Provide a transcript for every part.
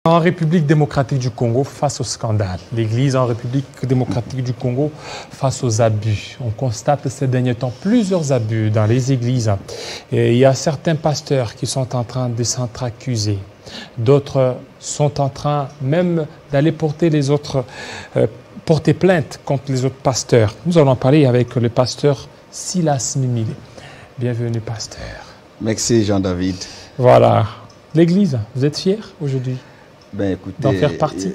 En République démocratique du Congo, face au scandale, l'Église en République démocratique du Congo, face aux abus. On constate ces derniers temps plusieurs abus dans les églises. Et il y a certains pasteurs qui sont en train de s'être accusés. D'autres sont en train même d'aller porter porter plainte contre les autres pasteurs. Nous allons parler avec le pasteur Silas Mimile. Bienvenue, pasteur. Merci, Jean-David. Voilà. L'Église, vous êtes fiers aujourd'hui? Ben, écoutez, d'en faire partie?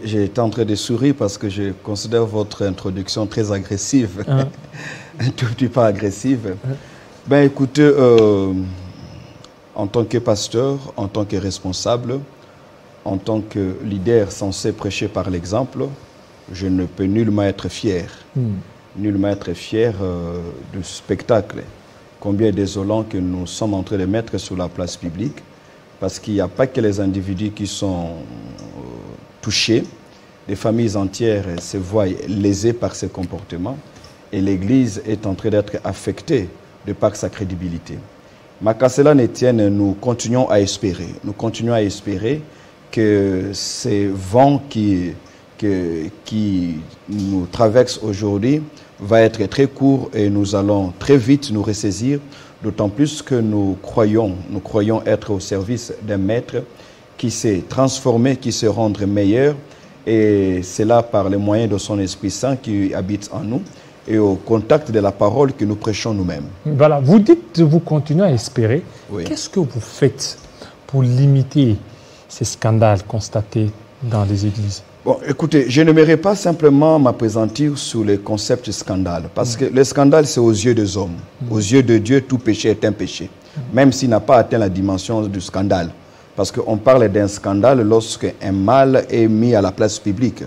J'étais en train de sourire parce que je considère votre introduction très agressive, un tout petit peu agressive. Ben, écoutez, en tant que pasteur, en tant que responsable, en tant que leader censé prêcher par l'exemple, je ne peux nullement être fier. Nullement être fier du spectacle. Combien désolant que nous sommes en train de mettre sur la place publique. Parce qu'il n'y a pas que les individus qui sont touchés, des familles entières se voient lésées par ces comportements et l'Église est en train d'être affectée de par sa crédibilité. Mais qu'à cela ne tienne, nous continuons à espérer. Nous continuons à espérer que ces vents qui nous traversent aujourd'hui va être très court et nous allons très vite nous ressaisir. D'autant plus que nous croyons être au service d'un maître qui s'est transformé, qui se rend meilleur. Et c'est là par les moyens de son Esprit Saint qui habite en nous et au contact de la parole que nous prêchons nous-mêmes. Voilà, vous dites que vous continuez à espérer. Oui. Qu'est-ce que vous faites pour limiter ces scandales constatés dans les églises? Bon, écoutez, je n'aimerais pas simplement m'appesantir sur le concept de scandale, parce que le scandale, c'est aux yeux des hommes. Aux yeux de Dieu, tout péché est un péché, même s'il n'a pas atteint la dimension du scandale. Parce qu'on parle d'un scandale lorsque un mal est mis à la place publique.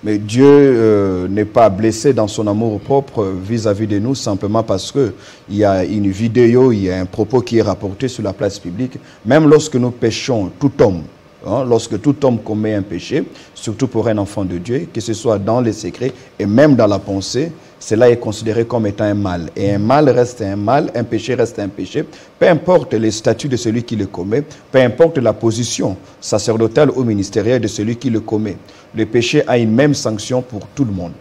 Mais Dieu n'est pas blessé dans son amour propre vis-à-vis de nous, simplement parce qu'il y a une vidéo, il y a un propos qui est rapporté sur la place publique. Même lorsque nous péchons, tout homme, lorsque tout homme commet un péché, surtout pour un enfant de Dieu, que ce soit dans les secrets et même dans la pensée, cela est considéré comme étant un mal. Et un mal reste un mal, un péché reste un péché. Peu importe les statuts de celui qui le commet, peu importe la position sacerdotale ou ministérielle de celui qui le commet. Le péché a une même sanction pour tout le monde.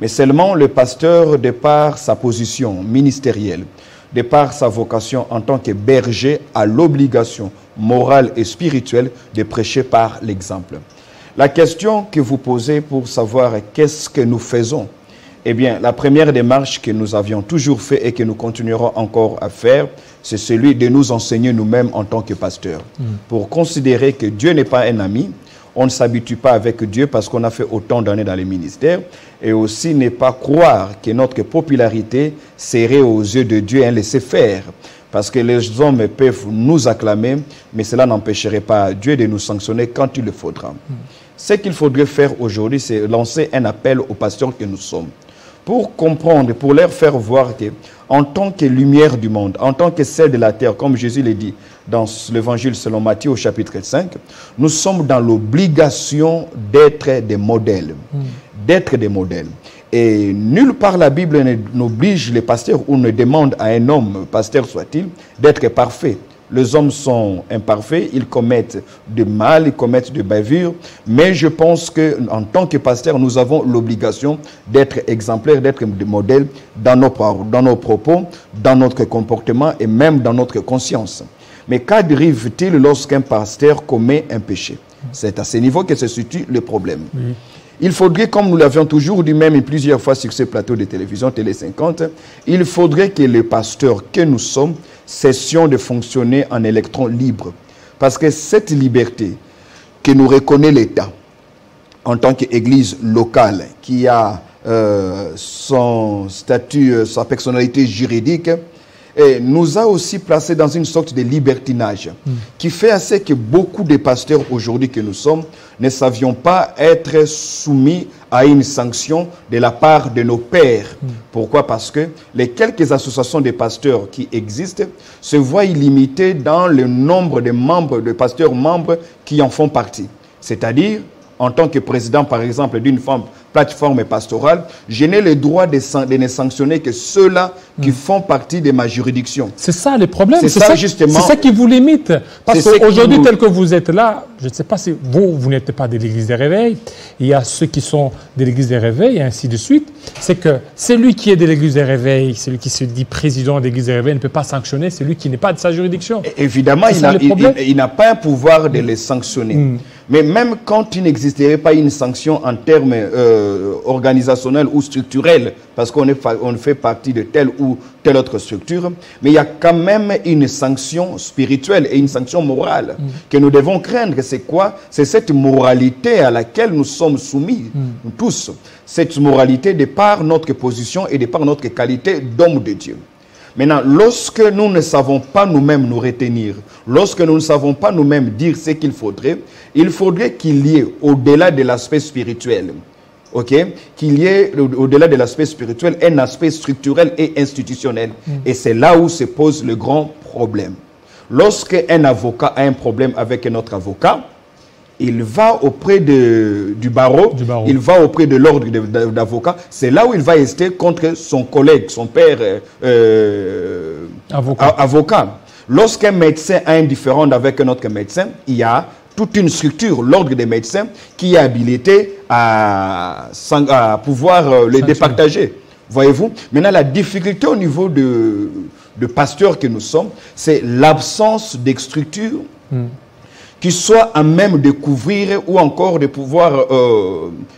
Mais seulement le pasteur, de par sa position ministérielle, de par sa vocation en tant que berger, a l'obligation morale et spirituelle de prêcher par l'exemple. La question que vous posez pour savoir qu'est-ce que nous faisons, eh bien, la première démarche que nous avions toujours fait et que nous continuerons encore à faire, c'est celui de nous enseigner nous-mêmes en tant que pasteurs. Pour considérer que Dieu n'est pas un ami, on ne s'habitue pas avec Dieu parce qu'on a fait autant d'années dans les ministères, et aussi ne pas croire que notre popularité serait aux yeux de Dieu un laisser-faire. Parce que les hommes peuvent nous acclamer, mais cela n'empêcherait pas Dieu de nous sanctionner quand il le faudra. Ce qu'il faudrait faire aujourd'hui, c'est lancer un appel aux pasteurs que nous sommes. Pour comprendre, pour leur faire voir que, en tant que lumière du monde, en tant que sel de la terre, comme Jésus l'a dit dans l'évangile selon Matthieu au chapitre 5, nous sommes dans l'obligation d'être des modèles. D'être des modèles. Et nulle part la Bible n'oblige les pasteurs ou ne demande à un homme, pasteur soit-il, d'être parfait. Les hommes sont imparfaits, ils commettent du mal, ils commettent de bavures, mais je pense qu'en tant que pasteur, nous avons l'obligation d'être exemplaires, d'être des modèles dans nos propos, dans notre comportement et même dans notre conscience. Mais qu'arrive-t-il lorsqu'un pasteur commet un péché? C'est à ce niveau que se situe le problème. Il faudrait, comme nous l'avions toujours dit même plusieurs fois sur ce plateau de télévision Télé 50, il faudrait que les pasteurs que nous sommes cessions de fonctionner en électrons libres. Parce que cette liberté que nous reconnaît l'État en tant qu'église locale qui a son statut, sa personnalité juridique, et nous a aussi placés dans une sorte de libertinage qui fait à ce que beaucoup de pasteurs aujourd'hui que nous sommes ne savions pas être soumis à une sanction de la part de nos pères. Pourquoi? Parce que les quelques associations de pasteurs qui existent se voient limitées dans le nombre de membres, de pasteurs membres qui en font partie. C'est-à-dire, en tant que président, par exemple, d'une plateforme pastorale, je n'ai le droit de ne sanctionner que ceux-là qui font partie de ma juridiction. C'est ça le problème. C'est ça, justement. C'est ça qui vous limite. Parce qu'aujourd'hui, tel que vous êtes là, je ne sais pas si vous n'êtes pas de l'Église des Réveils. Il y a ceux qui sont de l'Église des Réveils et ainsi de suite. C'est que celui qui est de l'Église des Réveils, celui qui se dit président de l'Église des Réveils, ne peut pas sanctionner celui qui n'est pas de sa juridiction. Évidemment, il n'a pas un pouvoir de les sanctionner. Mais même quand il n'existerait pas une sanction en termes organisationnels ou structurels, parce qu'on fait partie de telle ou telle autre structure, mais il y a quand même une sanction spirituelle et une sanction morale que nous devons craindre. C'est quoi? C'est cette moralité à laquelle nous sommes soumis, nous tous. Cette moralité de par notre position et de par notre qualité d'homme de Dieu. Maintenant, lorsque nous ne savons pas nous-mêmes nous retenir, lorsque nous ne savons pas nous-mêmes dire ce qu'il faudrait qu'il y ait au-delà de l'aspect spirituel, qu'il y ait au-delà de l'aspect spirituel un aspect structurel et institutionnel. Et c'est là où se pose le grand problème. Lorsqu'un avocat a un problème avec un autre avocat, il va auprès du barreau, il va auprès de l'ordre d'avocats. C'est là où il va rester contre son collègue, son père avocat. Lorsqu'un médecin a un différend avec un autre médecin, il y a toute une structure, l'ordre des médecins, qui est habilité à pouvoir les départager. Voyez-vous? Maintenant, la difficulté au niveau de pasteurs que nous sommes, c'est l'absence de structure qui soit à même de couvrir ou encore de pouvoir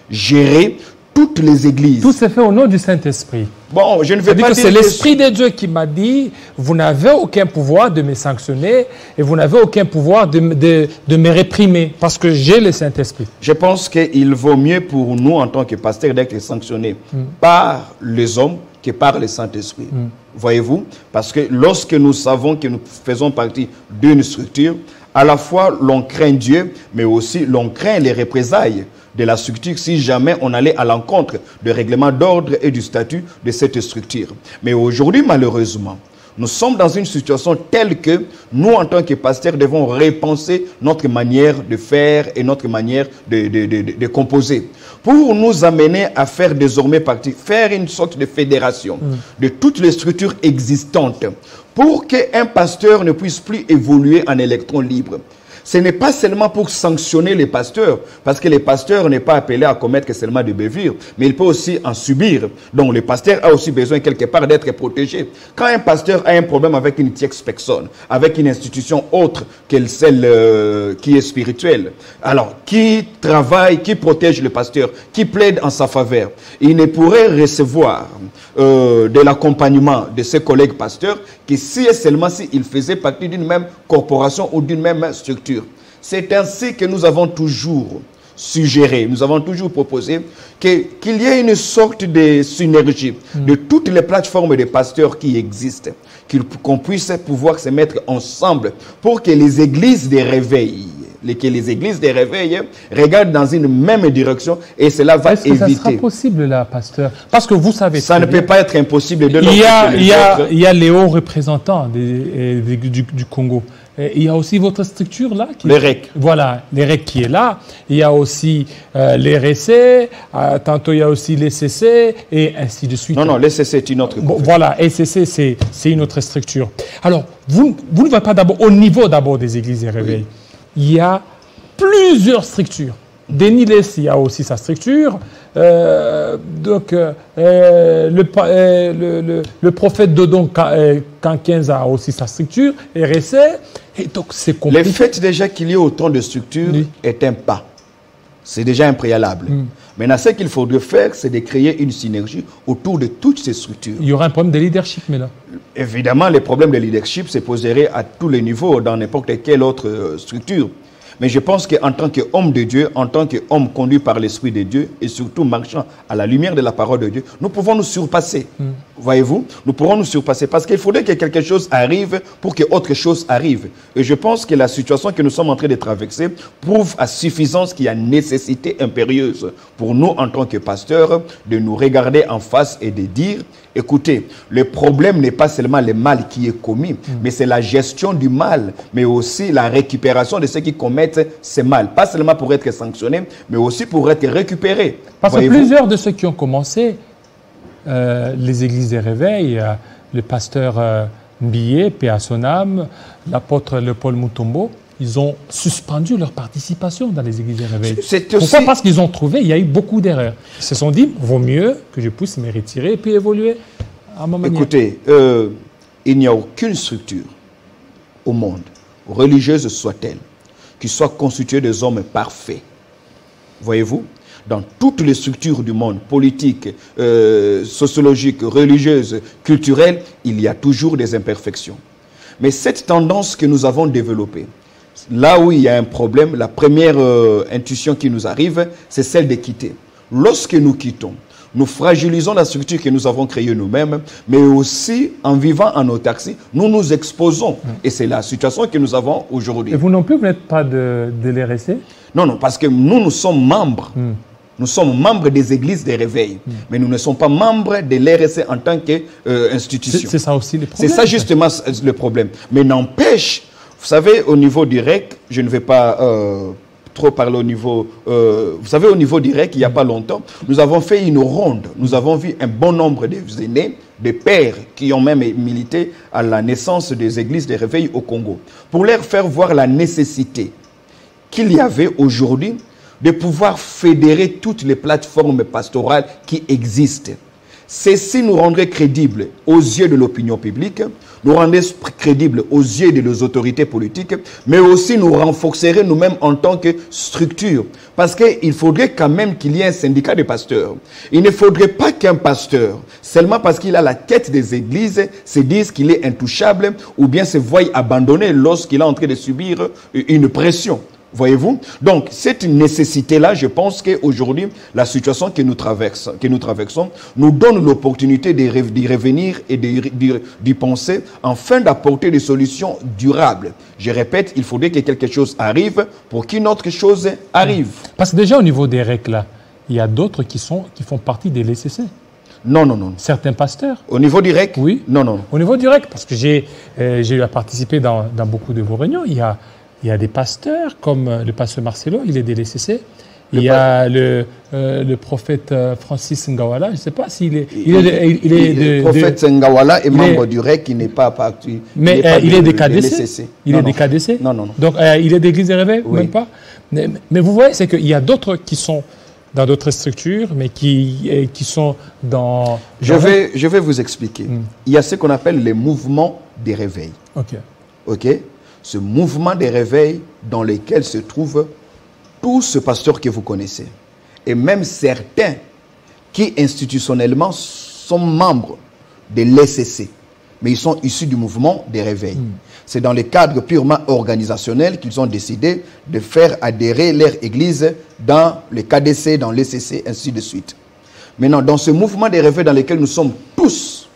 gérer toutes les églises. Tout s'est fait au nom du Saint-Esprit. Bon, je ne vais pas dire que c'est l'Esprit de Dieu qui m'a dit, vous n'avez aucun pouvoir de me sanctionner et vous n'avez aucun pouvoir de me réprimer parce que j'ai le Saint-Esprit. Je pense qu'il vaut mieux pour nous en tant que pasteurs d'être sanctionnés par les hommes que par le Saint-Esprit. Voyez-vous? Parce que lorsque nous savons que nous faisons partie d'une structure, à la fois l'on craint Dieu, mais aussi l'on craint les représailles de la structure si jamais on allait à l'encontre du règlement d'ordre et du statut de cette structure. Mais aujourd'hui, malheureusement, nous sommes dans une situation telle que nous, en tant que pasteurs, devons repenser notre manière de faire et notre manière de composer pour nous amener à faire désormais partie, faire une sorte de fédération de toutes les structures existantes pour qu'un pasteur ne puisse plus évoluer en électron libre. Ce n'est pas seulement pour sanctionner les pasteurs, parce que les pasteurs n'est pas appelé à commettre seulement des bavures, mais il peut aussi en subir. Donc le pasteur a aussi besoin quelque part d'être protégé. Quand un pasteur a un problème avec une tierce personne, avec une institution autre que celle qui est spirituelle, alors qui travaille, qui protège le pasteur, qui plaide en sa faveur, il ne pourrait recevoir de l'accompagnement de ses collègues pasteurs que si et seulement s'il faisait partie d'une même corporation ou d'une même structure. C'est ainsi que nous avons toujours suggéré, nous avons toujours proposé qu'il y ait une sorte de synergie de toutes les plateformes de pasteurs qui existent, qu'on puisse pouvoir se mettre ensemble pour que les églises des réveils, regardent dans une même direction et cela va éviter. Est-ce que ça sera possible là, pasteur? Parce que vous savez... Ça ne peut pas être impossible de il y a les hauts représentants du Congo. Et il y a aussi votre structure là. Les REC. Voilà, les REC qui est là. Il y a aussi les REC, tantôt il y a aussi les CC et ainsi de suite. Non, les CC est une autre. Bon, voilà, les CC c'est une autre structure. Alors, vous ne voyez pas d'abord au niveau des églises et réveils. Oui. Il y a plusieurs structures. Dénilès, il y a aussi sa structure. Donc, le prophète Dodon Kankenza a aussi sa structure. RSC. Et donc, c'est compliqué. Le fait déjà qu'il y ait autant de structures est un pas. C'est déjà un préalable. Maintenant, ce qu'il faudrait faire, c'est de créer une synergie autour de toutes ces structures. Il y aura un problème de leadership, mais là. Évidemment, les problèmes de leadership se poseraient à tous les niveaux, dans n'importe quelle autre structure. Mais je pense qu'en tant qu'homme de Dieu, en tant qu'homme conduit par l'Esprit de Dieu, et surtout marchant à la lumière de la parole de Dieu, nous pouvons nous surpasser. Voyez-vous? Nous pourrons nous surpasser parce qu'il faudrait que quelque chose arrive pour que autre chose arrive. Et je pense que la situation que nous sommes en train de traverser prouve à suffisance qu'il y a nécessité impérieuse pour nous, en tant que pasteurs, de nous regarder en face et de dire, écoutez, le problème n'est pas seulement le mal qui est commis, mais c'est la gestion du mal, mais aussi la récupération de ceux qui commettent reconnaître c'est mal. Pas seulement pour être sanctionné, mais aussi pour être récupéré. Parce que plusieurs de ceux qui ont commencé les églises des réveils, le pasteur Mbiye, paix à son âme, l'apôtre Léopold Mutombo, ils ont suspendu leur participation dans les églises des réveils. Pourquoi? Parce qu'ils ont trouvé, il y a eu beaucoup d'erreurs. Ils se sont dit, vaut mieux que je puisse me retirer et puis évoluer à ma manière. Écoutez, il n'y a aucune structure au monde, religieuse soit-elle, qui soit constituée des hommes parfaits. Voyez-vous? Dans toutes les structures du monde, politiques, sociologiques, religieuses, culturelles, il y a toujours des imperfections. Mais cette tendance que nous avons développée, là où il y a un problème, la première intuition qui nous arrive, c'est celle de quitter. Lorsque nous quittons, nous fragilisons la structure que nous avons créée nous-mêmes, mais aussi en vivant en autarcie, nous nous exposons. Et c'est la situation que nous avons aujourd'hui. Et vous non plus, vous n'êtes pas de l'RSC? Non, non, parce que nous sommes membres. Nous sommes membres des églises des réveils, mais nous ne sommes pas membres de l'RSC en tant qu'institution. C'est ça aussi le problème. C'est ça justement le problème. Mais n'empêche, vous savez, au niveau direct, je ne vais pas trop parler au niveau... vous savez, au niveau direct, il n'y a pas longtemps, nous avons fait une ronde. Nous avons vu un bon nombre des aînés, des pères qui ont même milité à la naissance des églises des réveils au Congo, pour leur faire voir la nécessité qu'il y avait aujourd'hui de pouvoir fédérer toutes les plateformes pastorales qui existent. Ceci nous rendrait crédibles aux yeux de l'opinion publique, nous rendrait crédibles aux yeux de nos autorités politiques, mais aussi nous renforcerait nous-mêmes en tant que structure. Parce qu'il faudrait quand même qu'il y ait un syndicat de pasteurs. Il ne faudrait pas qu'un pasteur, seulement parce qu'il a la tête des églises, se dise qu'il est intouchable ou bien se voie abandonné lorsqu'il est en train de subir une pression. Voyez-vous? Donc, cette nécessité-là, je pense qu'aujourd'hui, la situation que nous traversons nous donne l'opportunité d'y revenir et d'y penser afin d'apporter des solutions durables. Je répète, il faudrait que quelque chose arrive pour qu'une autre chose arrive. Parce que déjà, au niveau des règles, là, il y a d'autres qui font partie des LCC. Non, non, non. Certains pasteurs. Au niveau direct? Oui. Non, non. Au niveau direct, parce que j'ai eu à participer dans beaucoup de vos réunions. Il y a des pasteurs, comme le pasteur Marcelo, il est des LCC. Il y a le prophète Francis Ngawala, je ne sais pas s'il est... Le prophète Ngawala est membre du REC, qui n'est pas parti. Mais il est des KDC. Il est des KDC. Non, non, non. Donc il est d'église des réveils, oui. Même pas. Mais vous voyez, c'est qu'il y a d'autres qui sont dans d'autres structures, mais qui sont dans... Je vais vous expliquer. Il y a ce qu'on appelle les mouvements des réveils. OK. OK? Ce mouvement des réveils dans lequel se trouvent tous ces pasteurs que vous connaissez. Et même certains qui institutionnellement sont membres de l'ECC. Mais ils sont issus du mouvement des réveils. C'est dans le cadre purement organisationnel qu'ils ont décidé de faire adhérer leur église dans le KDC, dans l'ECC, ainsi de suite. Maintenant, dans ce mouvement des réveils dans lequel nous sommes tous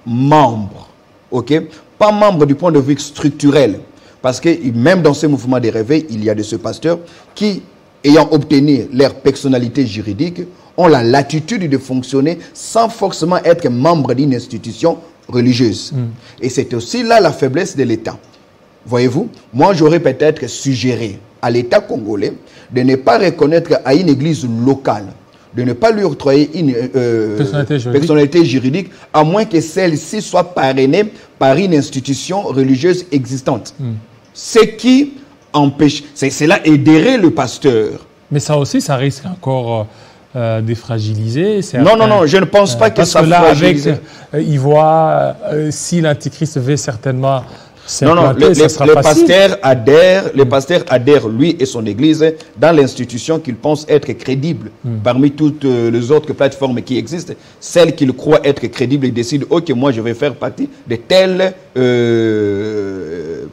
membres, ok, pas membres du point de vue structurel, parce que même dans ce mouvement des réveils, il y a de ces pasteurs qui, ayant obtenu leur personnalité juridique, ont la latitude de fonctionner sans forcément être membre d'une institution religieuse. Et c'est aussi là la faiblesse de l'État. Voyez-vous, moi j'aurais peut-être suggéré à l'État congolais de ne pas reconnaître à une église locale, de ne pas lui octroyer une personnalité juridique, à moins que celle-ci soit parrainée par une institution religieuse existante. Ce qui empêche, cela aiderait le pasteur. Mais ça aussi, ça risque encore de fragiliser. Non, non, non, je ne pense pas que ça fragilise. Il voit, si l'Antichrist veut certainement... Non, non, les pasteurs adhèrent, lui et son église, dans l'institution qu'ils pensent être crédible. Parmi toutes les autres plateformes qui existent, celles qu'ils croient être crédibles, ils décident, ok, moi je vais faire partie de telle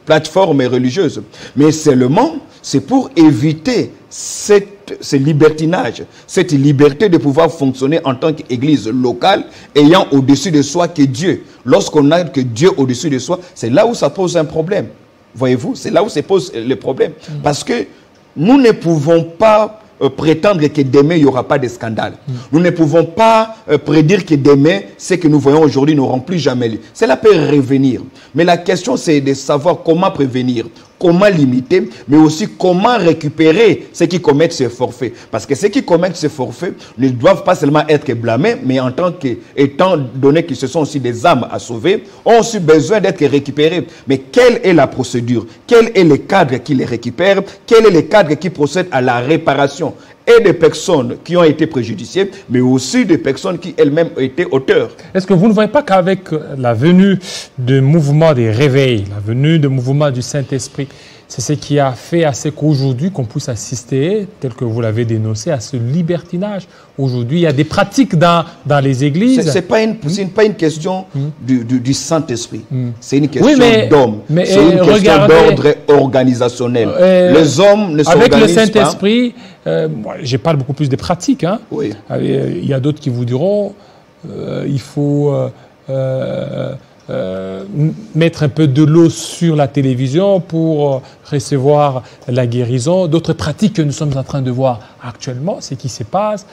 plateforme religieuse. Mais seulement, c'est pour éviter ce libertinage, cette liberté de pouvoir fonctionner en tant qu'église locale, ayant au-dessus de soi que Dieu. Lorsqu'on a que Dieu au-dessus de soi, c'est là où ça pose un problème. Voyez-vous, c'est là où se pose le problème. Parce que nous ne pouvons pas prétendre que demain, il n'y aura pas de scandale. Nous ne pouvons pas prédire que demain, ce que nous voyons aujourd'hui n'auront plus jamais lieu. Cela peut revenir. Mais la question, c'est de savoir comment prévenir, comment limiter, mais aussi comment récupérer ceux qui commettent ces forfaits. Parce que ceux qui commettent ces forfaits ne doivent pas seulement être blâmés, mais en tant étant donné que ce sont aussi des âmes à sauver, ont aussi besoin d'être récupérés. Mais quelle est la procédure? Quel est le cadre qui les récupère? Quel est le cadre qui procède à la réparation? Et des personnes qui ont été préjudiciées, mais aussi des personnes qui elles-mêmes ont été auteurs. Est-ce que vous ne voyez pas qu'avec la venue du mouvement des réveils, la venue du mouvement du Saint-Esprit, c'est ce qui a fait à ce qu'aujourd'hui, qu'on puisse assister, tel que vous l'avez dénoncé, à ce libertinage? Aujourd'hui, il y a des pratiques dans les églises. Ce n'est pas une question du Saint-Esprit. C'est une question d'homme. C'est une question d'ordre organisationnel. Les hommes ne s'organisent pas. Avec le Saint-Esprit, je parle beaucoup plus des pratiques. Hein. Oui. Il y a d'autres qui vous diront il faut mettre un peu de l'eau sur la télévision pour recevoir la guérison. D'autres pratiques que nous sommes en train de voir actuellement, c'est ce qui se passe.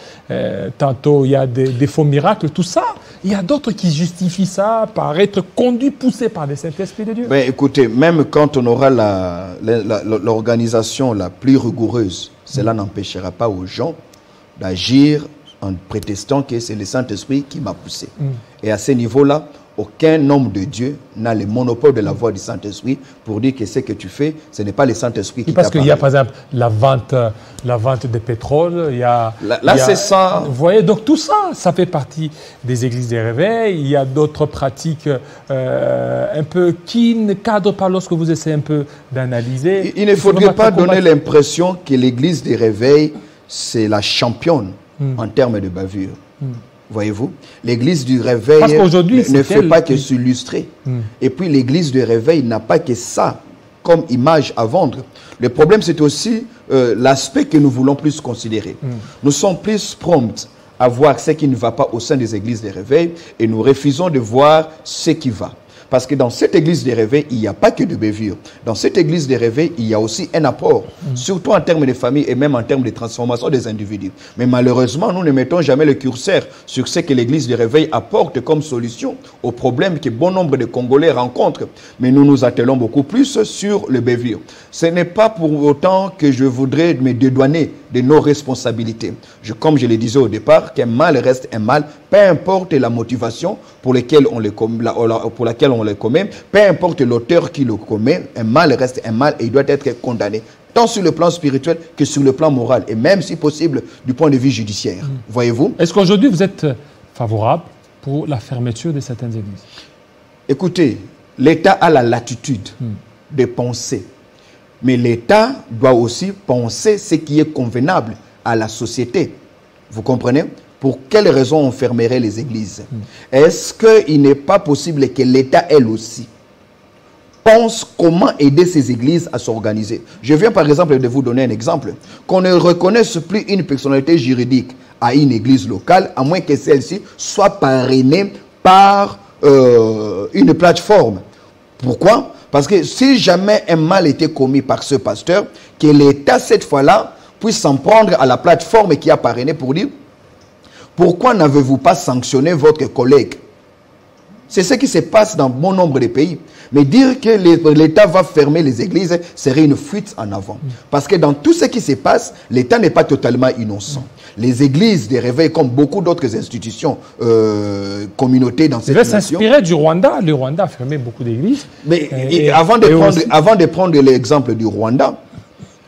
Tantôt, il y a des faux miracles, tout ça. Il y a d'autres qui justifient ça par être conduits, poussés par le Saint-Esprit de Dieu. Ben, écoutez, même quand on aura l'organisation la plus rigoureuse, cela n'empêchera pas aux gens d'agir en prétextant que c'est le Saint-Esprit qui m'a poussé. Et à ce niveau-là, aucun homme de Dieu n'a le monopole de la voix du Saint-Esprit pour dire que ce que tu fais, ce n'est pas le Saint-Esprit qui t'a parlé. Parce qu'il y a par exemple la vente de pétrole, il y a... Là c'est ça. Vous voyez, donc tout ça, ça fait partie des églises des réveils. Il y a d'autres pratiques un peu qui ne cadrent pas lorsque vous essayez un peu d'analyser. Il ne faudrait pas donner l'impression que l'église des réveils, c'est la championne en termes de bavure. Voyez-vous, l'église du réveil ne fait pas que s'illustrer. Et puis l'église du réveil n'a pas que ça comme image à vendre. Le problème, c'est aussi l'aspect que nous voulons plus considérer. Nous sommes plus prompts à voir ce qui ne va pas au sein des églises des réveils et nous refusons de voir ce qui va. Parce que dans cette église des réveils, il n'y a pas que de bavure. Dans cette église des réveils, il y a aussi un apport, surtout en termes de famille et même en termes de transformation des individus. Mais malheureusement, nous ne mettons jamais le curseur sur ce que l'église des réveils apporte comme solution aux problèmes que bon nombre de Congolais rencontrent. Mais nous nous attelons beaucoup plus sur le bavure. Ce n'est pas pour autant que je voudrais me dédouaner de nos responsabilités. Comme je le disais au départ, qu'un mal reste un mal, peu importe la motivation pour laquelle on le commet, peu importe l'auteur qui le commet, un mal reste un mal et il doit être condamné, tant sur le plan spirituel que sur le plan moral, et même si possible du point de vue judiciaire. Voyez-vous? Est-ce qu'aujourd'hui vous êtes favorable pour la fermeture de certaines églises? Écoutez, l'État a la latitude de penser, mais l'État doit aussi penser ce qui est convenable à la société. Vous comprenez? Pour quelles raisons on fermerait les églises? Est-ce qu'il n'est pas possible que l'État, elle aussi, pense comment aider ces églises à s'organiser? Je viens par exemple de vous donner un exemple. Qu'on ne reconnaisse plus une personnalité juridique à une église locale, à moins que celle-ci soit parrainée par une plateforme. Pourquoi? Parce que si jamais un mal était commis par ce pasteur, que l'État, cette fois-là, puisse s'en prendre à la plateforme qui a parrainé pour dire: pourquoi n'avez-vous pas sanctionné votre collègue? C'est ce qui se passe dans bon nombre de pays. Mais dire que l'État va fermer les églises serait une fuite en avant. Parce que dans tout ce qui se passe, l'État n'est pas totalement innocent. Les églises des réveils, comme beaucoup d'autres institutions, communautés dans cette nation... s'inspirer du Rwanda. Le Rwanda a fermé beaucoup d'églises. Mais avant de prendre l'exemple du Rwanda,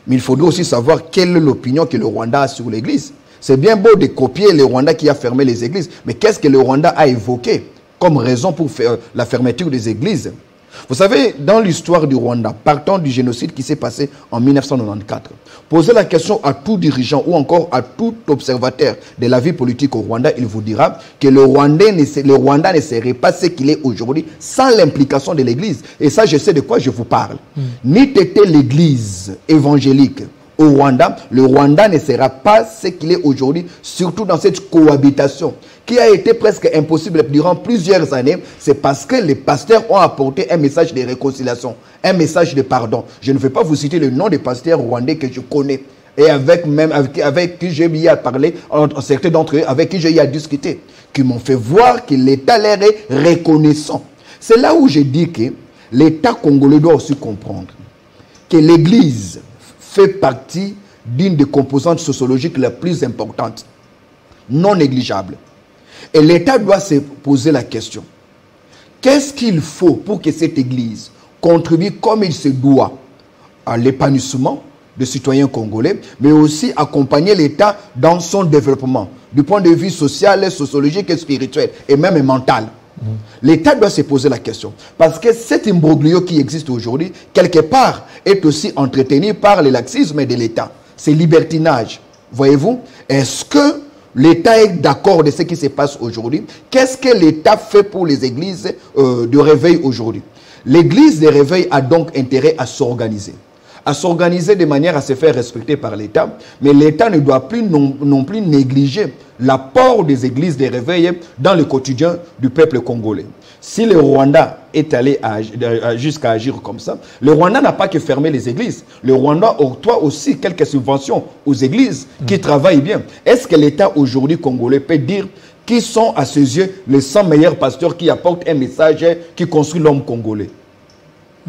il faudrait aussi savoir quelle est l'opinion que le Rwanda a sur l'église. C'est bien beau de copier le Rwanda qui a fermé les églises, mais qu'est-ce que le Rwanda a évoqué comme raison pour faire la fermeture des églises? Vous savez, dans l'histoire du Rwanda, partant du génocide qui s'est passé en 1994, posez la question à tout dirigeant ou encore à tout observateur de la vie politique au Rwanda, il vous dira que le Rwanda ne serait pas ce qu'il est aujourd'hui sans l'implication de l'Église. Et ça, je sais de quoi je vous parle. Ni t'était l'Église évangélique au Rwanda, le Rwanda ne sera pas ce qu'il est aujourd'hui, surtout dans cette cohabitation qui a été presque impossible durant plusieurs années. C'est parce que les pasteurs ont apporté un message de réconciliation, un message de pardon. Je ne vais pas vous citer le nom des pasteurs rwandais que je connais et avec qui j'ai eu à parler, certains d'entre eux avec qui j'ai eu à discuter, qui m'ont fait voir que l'État leur est reconnaissant. C'est là où je dis que l'État congolais doit aussi comprendre que l'Église fait partie d'une des composantes sociologiques les plus importantes, non négligeables. Et l'État doit se poser la question. Qu'est-ce qu'il faut pour que cette Église contribue comme il se doit à l'épanouissement des citoyens congolais, mais aussi accompagner l'État dans son développement, du point de vue social, sociologique et spirituel, et même mental. L'État doit se poser la question. Parce que cet imbroglio qui existe aujourd'hui, quelque part, est aussi entretenu par le laxisme de l'État. C'est libertinage. Voyez-vous? Est-ce que l'État est d'accord de ce qui se passe aujourd'hui? Qu'est-ce que l'État fait pour les églises de réveil aujourd'hui? L'église de réveil a donc intérêt à s'organiser de manière à se faire respecter par l'État, mais l'État ne doit plus non plus négliger l'apport des églises de réveil dans le quotidien du peuple congolais. Si le Rwanda est allé jusqu'à agir comme ça, le Rwanda n'a pas que fermer les églises. Le Rwanda octroie aussi quelques subventions aux églises qui travaillent bien. Est-ce que l'État aujourd'hui congolais peut dire qui sont à ses yeux les 100 meilleurs pasteurs qui apportent un message qui construit l'homme congolais?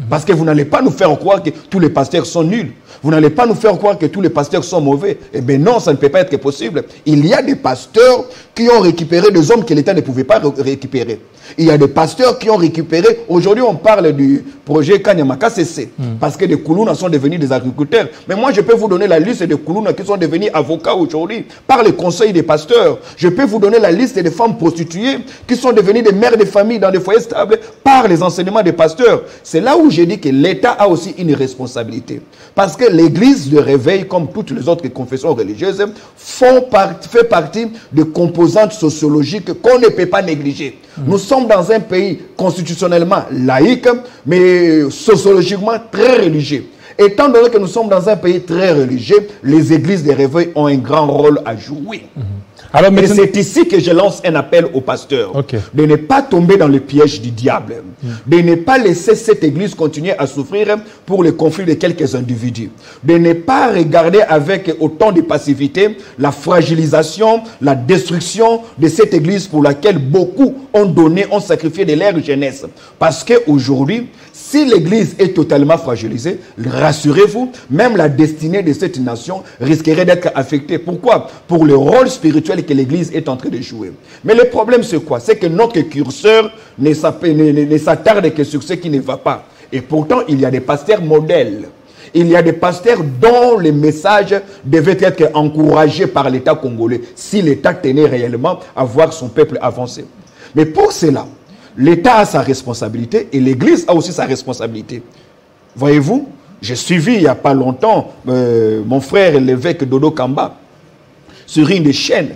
Parce que vous n'allez pas nous faire croire que tous les pasteurs sont nuls. Vous n'allez pas nous faire croire que tous les pasteurs sont mauvais. Eh bien non, ça ne peut pas être possible. Il y a des pasteurs qui ont récupéré des hommes que l'État ne pouvait pas récupérer. Il y a des pasteurs qui ont récupéré. Aujourd'hui, on parle du projet Kanyamaka CC. Parce que des Koulouna sont devenus des agriculteurs. Mais moi, je peux vous donner la liste des Koulouna qui sont devenus avocats aujourd'hui par le conseil des pasteurs. Je peux vous donner la liste des femmes prostituées qui sont devenues des mères de famille dans des foyers stables par les enseignements des pasteurs. C'est là où j'ai dit que l'État a aussi une responsabilité. Parce que l'église de réveil, comme toutes les autres confessions religieuses, fait partie de composantes sociologiques qu'on ne peut pas négliger. Nous sommes dans un pays constitutionnellement laïque, mais sociologiquement très religieux. Étant donné que nous sommes dans un pays très religieux, les églises de réveil ont un grand rôle à jouer. Alors, et c'est ici que je lance un appel aux pasteurs de ne pas tomber dans le piège du diable, de ne pas laisser cette église continuer à souffrir pour le conflit de quelques individus, de ne pas regarder avec autant de passivité la fragilisation, la destruction de cette église pour laquelle beaucoup ont donné, ont sacrifié de leur jeunesse. Parce qu'aujourd'hui, si l'église est totalement fragilisée, rassurez-vous, même la destinée de cette nation risquerait d'être affectée. Pourquoi? Pour le rôle spirituel que l'église est en train de jouer. Mais le problème, c'est quoi? C'est que notre curseur ne s'attarde que sur ce qui ne va pas. Et pourtant, il y a des pasteurs modèles. Il y a des pasteurs dont les messages devaient être encouragés par l'État congolais, si l'État tenait réellement à voir son peuple avancer. Mais pour cela, l'État a sa responsabilité et l'Église a aussi sa responsabilité. Voyez-vous, j'ai suivi il n'y a pas longtemps mon frère l'évêque Dodo Kamba sur une des chaînes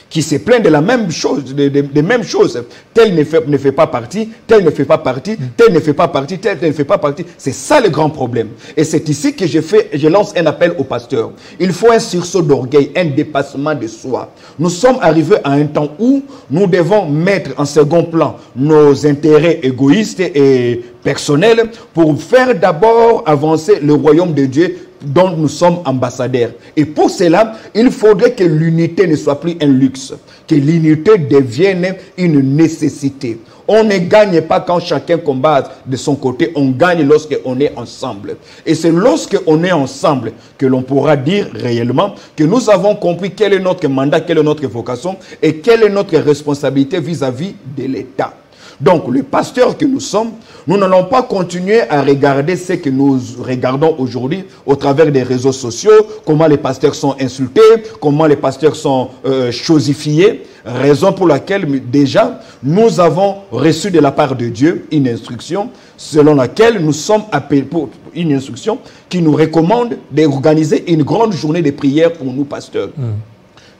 qui se plaint de la même chose, des mêmes choses. Tel ne fait pas partie, tel ne fait pas partie, tel ne fait pas partie, tel ne fait pas partie. C'est ça le grand problème. Et c'est ici que je lance un appel aux pasteurs. Il faut un sursaut d'orgueil, un dépassement de soi. Nous sommes arrivés à un temps où nous devons mettre en second plan nos intérêts égoïstes et personnels pour faire d'abord avancer le royaume de Dieu dont nous sommes ambassadeurs. Et pour cela, il faudrait que l'unité ne soit plus un luxe, que l'unité devienne une nécessité. On ne gagne pas quand chacun combat de son côté, on gagne lorsqu'on est ensemble. Et c'est lorsqu'on est ensemble que l'on pourra dire réellement que nous avons compris quel est notre mandat, quelle est notre vocation et quelle est notre responsabilité vis-à-vis de l'État. Donc, les pasteurs que nous sommes, nous n'allons pas continuer à regarder ce que nous regardons aujourd'hui au travers des réseaux sociaux, comment les pasteurs sont insultés, comment les pasteurs sont chosifiés, raison pour laquelle déjà nous avons reçu de la part de Dieu une instruction selon laquelle nous sommes appelés pour une instruction qui nous recommande d'organiser une grande journée de prière pour nous pasteurs.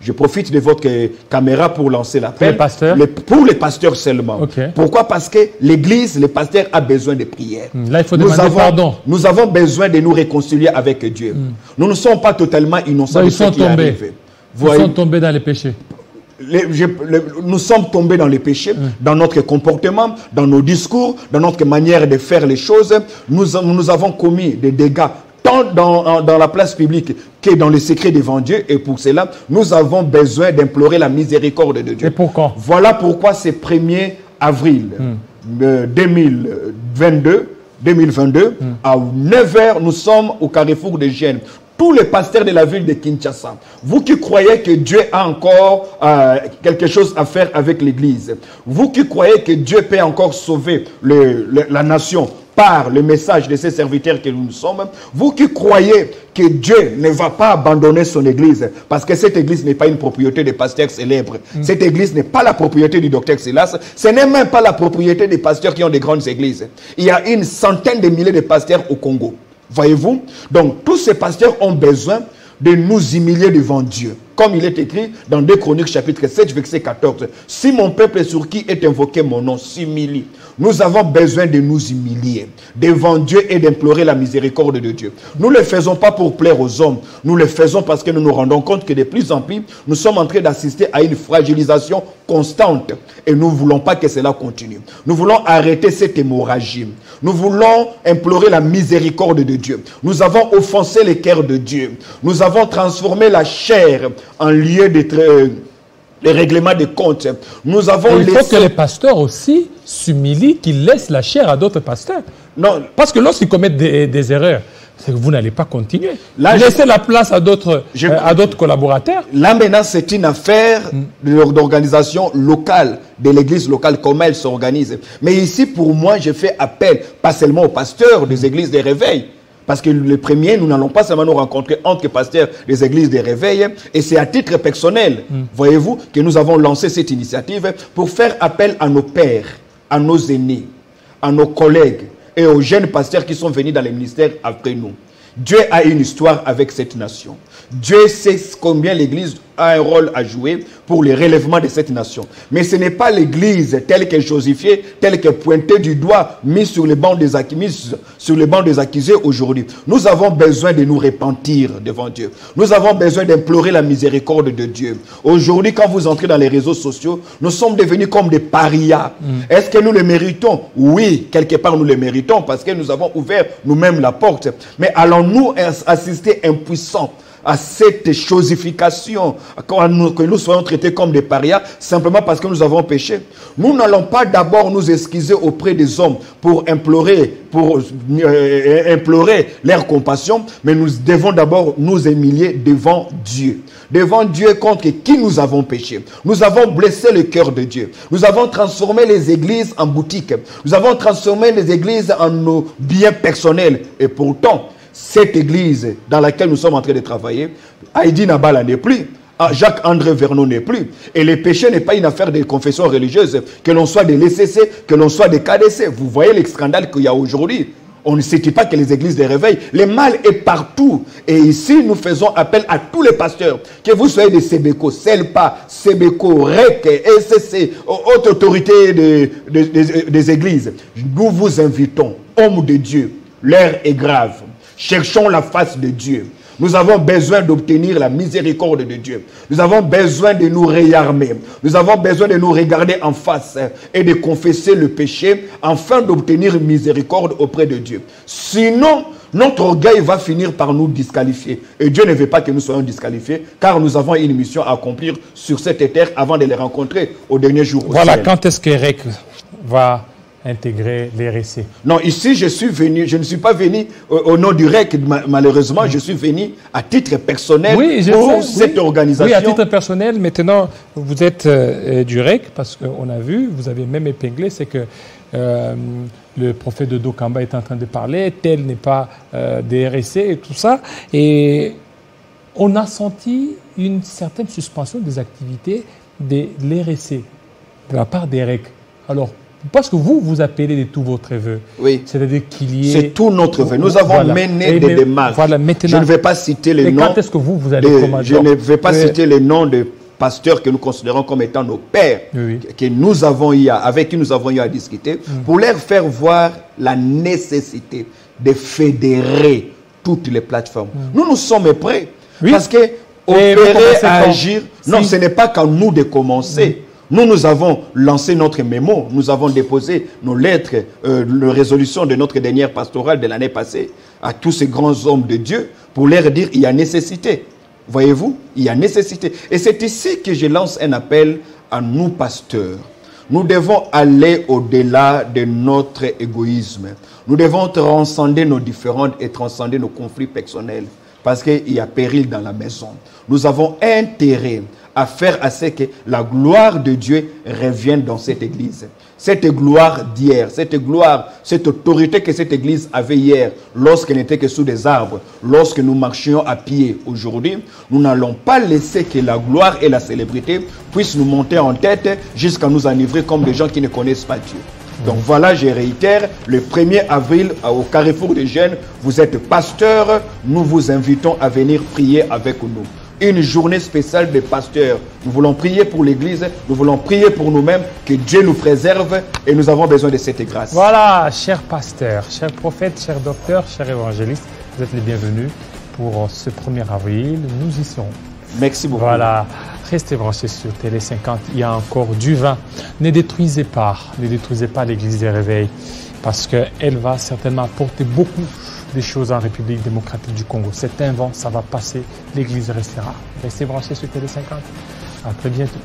Je profite de votre caméra pour lancer l'appel. Pour les pasteurs? Pour les pasteurs seulement. Pourquoi? Parce que l'Église, les pasteurs, a besoin de prière. Là, il faut demander pardon. Nous avons besoin de nous réconcilier avec Dieu. Nous ne sommes pas totalement innocents de ce qui est arrivé. Ils sont tombés dans les péchés. Nous sommes tombés dans les péchés, dans notre comportement, dans nos discours, dans notre manière de faire les choses. Nous avons commis des dégâts tant dans la place publique que dans le secret devant Dieu. Et pour cela, nous avons besoin d'implorer la miséricorde de Dieu. Et pourquoi? Voilà pourquoi ce 1er avril 2022, 2022, à 9 h, nous sommes au carrefour de Gênes. Tous les pasteurs de la ville de Kinshasa, vous qui croyez que Dieu a encore quelque chose à faire avec l'Église, vous qui croyez que Dieu peut encore sauver la nation par le message de ses serviteurs que nous sommes, vous qui croyez que Dieu ne va pas abandonner son Église, parce que cette Église n'est pas une propriété des pasteurs célèbres, cette Église n'est pas la propriété du docteur Silas, ce n'est même pas la propriété des pasteurs qui ont des grandes églises. Il y a une centaine de milliers de pasteurs au Congo. Voyez-vous? Donc, tous ces pasteurs ont besoin de nous humilier devant Dieu. Comme il est écrit dans 2 Chroniques chapitre 7, verset 14. Si mon peuple sur qui est invoqué mon nom s'humilie, nous avons besoin de nous humilier devant Dieu et d'implorer la miséricorde de Dieu. Nous ne le faisons pas pour plaire aux hommes. Nous le faisons parce que nous nous rendons compte que de plus en plus, nous sommes en train d'assister à une fragilisation constante. Et nous ne voulons pas que cela continue. Nous voulons arrêter cette hémorragie. Nous voulons implorer la miséricorde de Dieu. Nous avons offensé le cœur de Dieu. Nous avons transformé la chair en lieu de les règlements de comptes. Nous avons il faut que les pasteurs aussi s'humilient, qu'ils laissent la chair à d'autres pasteurs. Non. Parce que lorsqu'ils commettent des erreurs, c'est que vous n'allez pas continuer. Là, laissez la place à d'autres collaborateurs. Là maintenant, c'est une affaire d'organisation locale, de l'église locale, comment elle s'organise. Mais ici, pour moi, je fais appel, pas seulement aux pasteurs des églises des réveils, parce que les premiers, nous n'allons pas seulement nous rencontrer entre pasteurs des églises des réveils, et c'est à titre personnel, voyez-vous, que nous avons lancé cette initiative pour faire appel à nos pères, à nos aînés, à nos collègues et aux jeunes pasteurs qui sont venus dans les ministères après nous. Dieu a une histoire avec cette nation. Dieu sait combien l'Église a un rôle à jouer pour le relèvement de cette nation. Mais ce n'est pas l'Église telle qu'elle est chosifiée, telle qu'elle est pointée du doigt, mise sur les bancs des accusés aujourd'hui. Nous avons besoin de nous repentir devant Dieu. Nous avons besoin d'implorer la miséricorde de Dieu. Aujourd'hui, quand vous entrez dans les réseaux sociaux, nous sommes devenus comme des parias. Est-ce que nous le méritons? Oui, quelque part nous le méritons parce que nous avons ouvert nous-mêmes la porte. Mais allons-nous assister impuissants à cette chosification, que nous soyons traités comme des parias, simplement parce que nous avons péché? Nous n'allons pas d'abord nous excuser auprès des hommes pour implorer leur compassion, mais nous devons d'abord nous humilier devant Dieu. Devant Dieu contre qui nous avons péché. Nous avons blessé le cœur de Dieu. Nous avons transformé les églises en boutiques. Nous avons transformé les églises en nos biens personnels. Et pourtant, cette église dans laquelle nous sommes en train de travailler, Heidi Nabala n'est plus, Jacques-André Vernon n'est plus. Et le péché n'est pas une affaire de confession religieuse, que l'on soit des LCC, que l'on soit des KDC. Vous voyez les scandales qu'il y a aujourd'hui. On ne sait pas que les églises de réveil, le mal est partout. Et ici, nous faisons appel à tous les pasteurs, que vous soyez des CBECO, CELPA, CBECO, REC, SCC, haute autorité des églises. Nous vous invitons, hommes de Dieu, l'heure est grave. Cherchons la face de Dieu. Nous avons besoin d'obtenir la miséricorde de Dieu. Nous avons besoin de nous réarmer. Nous avons besoin de nous regarder en face et de confesser le péché afin d'obtenir miséricorde auprès de Dieu. Sinon, notre orgueil va finir par nous disqualifier. Et Dieu ne veut pas que nous soyons disqualifiés, car nous avons une mission à accomplir sur cette terre avant de les rencontrer au dernier jour. Voilà, quand est-ce qu'Eric va intégrer les RSC? Non, ici je ne suis pas venu au nom du REC, malheureusement, je suis venu à titre personnel pour cette organisation. Oui, à titre personnel, maintenant vous êtes du REC, parce qu'on a vu, vous avez même épinglé, c'est que le prophète de Dokamba est en train de parler, tel n'est pas des RSC et tout ça, et on a senti une certaine suspension des activités de l'RSC, de la part des REC. Alors, parce que vous appelez de tous votre vœu. Oui. C'est-à-dire qu'il y ait... C'est tout notre vœu. Nous avons mené des démarches. Voilà, maintenant... Je ne vais pas citer les noms... Quand est-ce que vous allez commander? Je ne vais pas citer les noms de pasteurs que nous considérons comme étant nos pères, que nous avons avec qui nous avons eu à discuter, pour leur faire voir la nécessité de fédérer toutes les plateformes. Nous sommes prêts. Parce que opérer, agir... Non, ce n'est pas qu'à nous de commencer. Nous avons lancé notre mémo, nous avons déposé nos lettres, la résolution de notre dernière pastorale de l'année passée à tous ces grands hommes de Dieu pour leur dire qu'il y a nécessité. Voyez-vous, il y a nécessité. Et c'est ici que je lance un appel à nous pasteurs. Nous devons aller au-delà de notre égoïsme. Nous devons transcender nos différends et transcender nos conflits personnels. Parce qu'il y a péril dans la maison. Nous avons intérêt à faire à ce que la gloire de Dieu revienne dans cette église. Cette gloire d'hier, cette gloire, cette autorité que cette église avait hier, lorsqu'elle n'était que sous des arbres, lorsque nous marchions à pied aujourd'hui, nous n'allons pas laisser que la gloire et la célébrité puissent nous monter en tête jusqu'à nous enivrer comme des gens qui ne connaissent pas Dieu. Donc voilà, je réitère, le 1er avril au Carrefour des Jeunes, vous êtes pasteur, nous vous invitons à venir prier avec nous. Une journée spéciale des pasteurs. Nous voulons prier pour l'Église, nous voulons prier pour nous-mêmes, que Dieu nous préserve et nous avons besoin de cette grâce. Voilà, chers pasteurs, chers prophètes, chers docteurs, chers évangélistes, vous êtes les bienvenus pour ce 1er avril. Nous y serons. Merci beaucoup. Voilà, restez branchés sur Télé 50, il y a encore du vin. Ne détruisez pas l'Église des Réveils parce qu'elle va certainement apporter beaucoup des choses en République démocratique du Congo. C'est un vent, ça va passer, l'Église restera. Restez branchés sur Télé 50. À très bientôt.